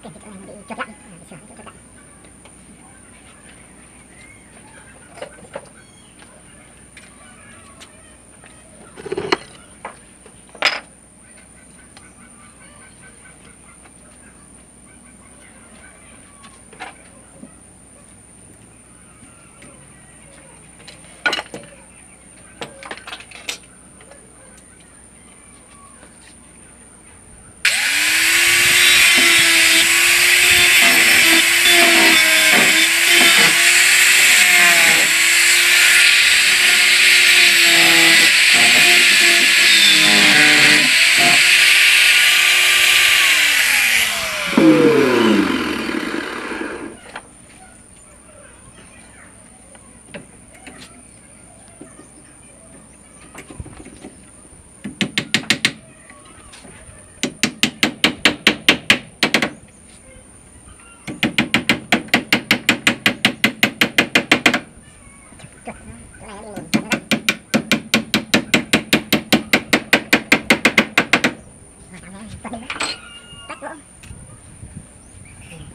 cái chỗ này bị chật lặng, sửa chỗ chật lặng.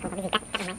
Không có cái gì cắt vào máy.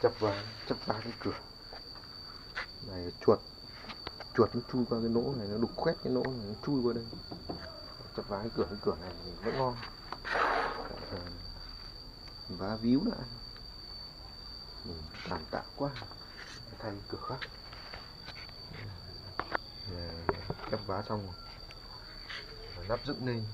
chắp vá cái cửa này. Chuột nó chui qua cái lỗ này, nó đục khoét cái lỗ này, nó chui qua đây. Chắp vá cái cửa này vẫn ngon. Vá víu lại tàn tạ quá, thay cửa khác. Chắp vá xong rồi lắp dựng lên.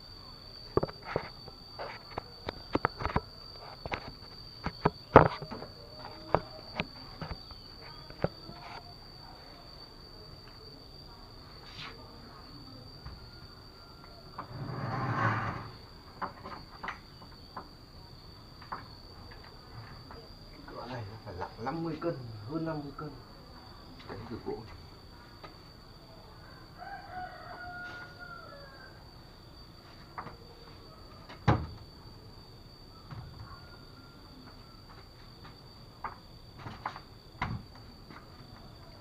Cửa này nó phải nặng 50 cân, hơn 50 cân. Cái cửa gỗ.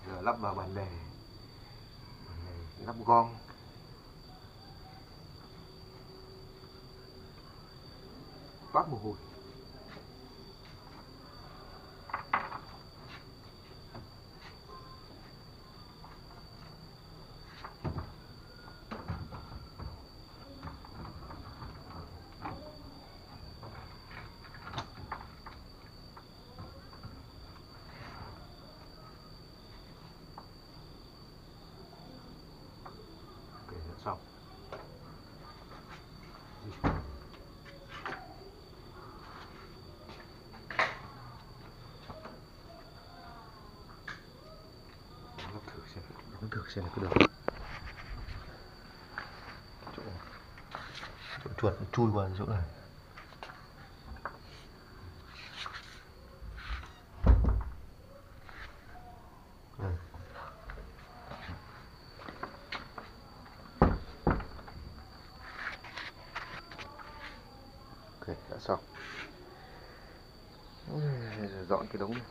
Giờ lắp vào bàn đề, lắp gong. Toát mồ hôi. Xong. Đóng thử xem là có được. Chỗ chuột chui qua chỗ này. Đây. Ok, đã xong. Giờ dọn cái đống này.